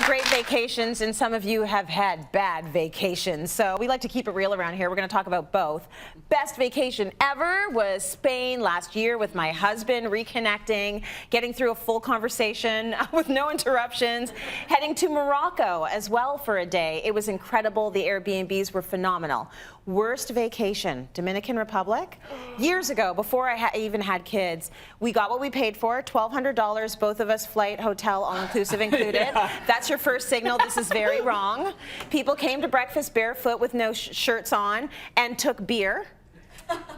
great vacations, and some of you have had bad vacations. So we like to keep it real around here. We're going to talk about both. Best vacation ever was Spain last year with my husband, reconnecting, getting through a full conversation with no interruptions, heading to Morocco as well for a day. It was incredible. The Airbnbs were phenomenal. Worst vacation, Dominican Republic. Years ago, before I even had kids, we got what we paid for, $1,200, both of us, flight, hotel, all-inclusive included. Yeah. That's your first signal. This is very wrong. People came to breakfast barefoot with no shirts on and took beer.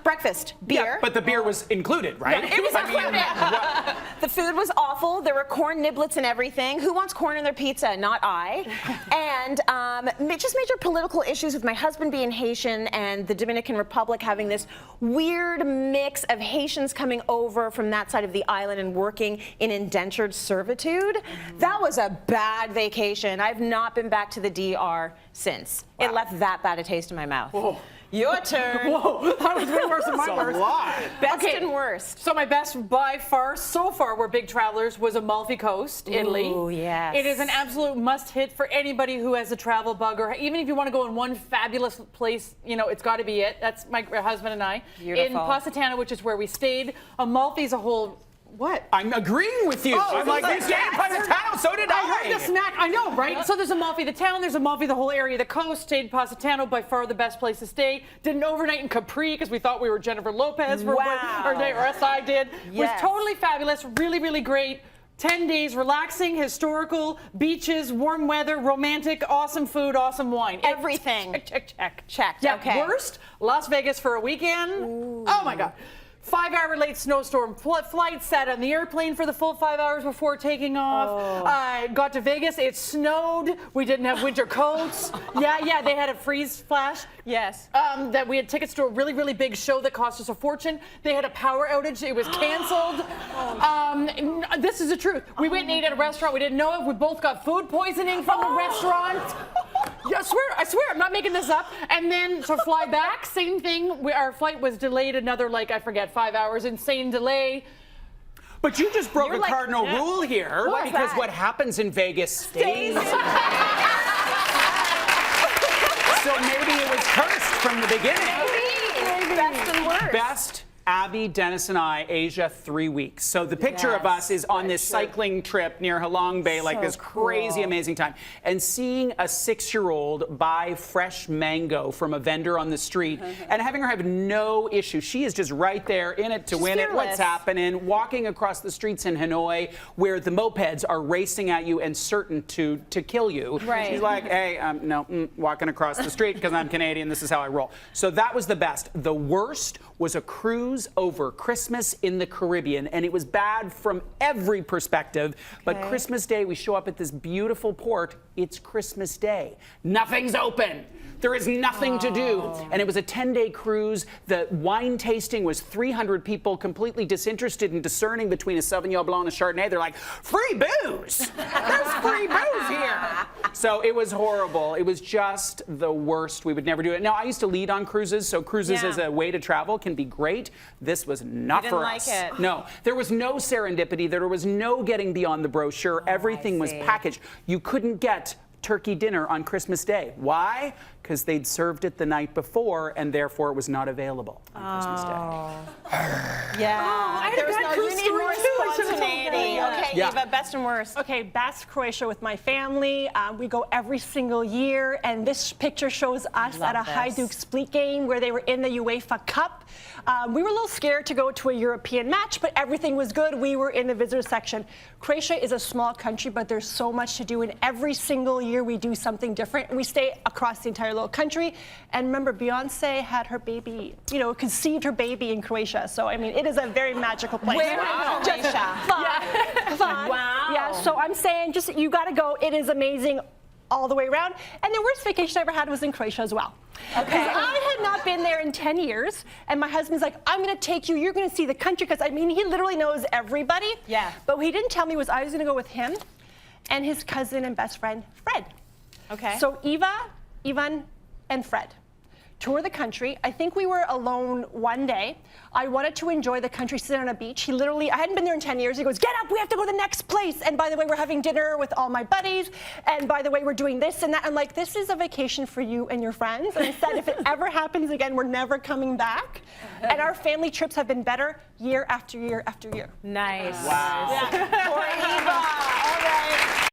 Breakfast, beer. Yeah, but the beer was included, right? Yeah, it was included. The food was awful. There were corn niblets and everything. Who wants corn in their pizza? Not I. And just major political issues with my husband being Haitian and the Dominican Republic having this weird mix of Haitians coming over from that side of the island and working in indentured servitude. That was a bad vacation. I've not been back to the DR since. Wow. It left that bad a taste in my mouth. Whoa. Your turn. Whoa, that was way worse than my worst. That's a lot. Best and worst. So my best by far, so far, we're big travelers, was Amalfi Coast, Italy. Oh, yes. It is an absolute must-hit for anybody who has a travel bug, or even if you want to go in one fabulous place, you know, it's got to be it. That's my husband and I. Beautiful. In Positano, which is where we stayed. Amalfi's a whole... What? I'm agreeing with you. I'm like, you stayed in Positano, so did I. I heard the snack. I know, right? So there's Amalfi the town, there's Amalfi the whole area of the coast. Stayed in Positano, by far the best place to stay. Did an overnight in Capri because we thought we were Jennifer Lopez for our day, or SI did. Yes. Was totally fabulous, really, really great. 10 days, relaxing, historical, beaches, warm weather, romantic, awesome food, awesome wine. Everything. Check. Checked. Yeah, okay. Worst, Las Vegas for a weekend. Ooh. Oh my God. 5-hour late snowstorm. Flight sat on the airplane for the full 5 hours before taking off. Oh. Got to Vegas. It snowed. We didn't have winter coats. Yeah, they had a freeze flash. Yes. That we had tickets to a really, really big show that cost us a fortune. They had a power outage. It was canceled. This is the truth. We went and ate at a restaurant. We didn't know it. We both got food poisoning from the restaurant. Yeah, I swear, I'm not making this up. And then to fly back, same thing. Our flight was delayed another, like, I forget, 5 hours. Insane delay. But you just broke a cardinal rule here, because what happens in Vegas stays. So maybe it was cursed from the beginning. Maybe. Best and worst. Best. Abby, Dennis, and I, Asia, 3 weeks. So the picture of us is on this cycling trip near Halong Bay, like this crazy, amazing time. And seeing a 6-year-old buy fresh mango from a vendor on the street and having her have no issue. She is just right there in it to win it. What's happening? Walking across the streets in Hanoi where the mopeds are racing at you and certain to kill you. Right. She's like, hey, walking across the street because I'm Canadian. This is how I roll. So that was the best. The worst was a cruise over Christmas in the Caribbean, and it was bad from every perspective. But Christmas Day, we show up at this beautiful port. It's Christmas Day. Nothing's open. There is nothing to do. And it was a 10-day cruise. The wine tasting was 300 people completely disinterested in discerning between a Sauvignon Blanc and a Chardonnay. They're like, free booze. There's free booze here. So it was horrible. It was just the worst. We would never do it. Now, I used to lead on cruises, so cruises as a way to travel can be great. This was not for us. You didn't like it. No. There was no serendipity. There was no getting beyond the brochure. Everything was packaged. You couldn't get turkey dinner on Christmas Day. Why? Because they'd served it the night before, and therefore it was not available on Christmas Day. Yeah. There was no, you need more spontaneity. Okay, Eva, best and worst. Okay, best Croatia with my family. We go every single year, and this picture shows us at a Hajduk Split game where they were in the UEFA Cup. We were a little scared to go to a European match, but everything was good. We were in the visitor section. Croatia is a small country, but there's so much to do, and every single year we do something different, and we stay across the entire little country. And remember, Beyonce had her baby, conceived her baby in Croatia. So, I mean, it is a very magical place. Where in Croatia? Fun. Wow. Yeah, so I'm saying just, you got to go. It is amazing all the way around. And the worst vacation I ever had was in Croatia as well. Okay. I had not been there in 10 years, and my husband's like, I'm going to take you. You're going to see the country, because, I mean, he literally knows everybody. Yeah. But what he didn't tell me was I was going to go with him and his cousin and best friend, Fred. Okay. So Eva, Ivan, and Fred. tour the country. I think we were alone one day. I wanted to enjoy the country, sit on a beach. He literally, I hadn't been there in 10 years. He goes, get up, we have to go to the next place. And by the way, we're having dinner with all my buddies. And by the way, we're doing this and that. I'm like, this is a vacation for you and your friends. And I said, if it ever happens again, we're never coming back. And our family trips have been better year after year after year. Nice. Wow. Poor Eva.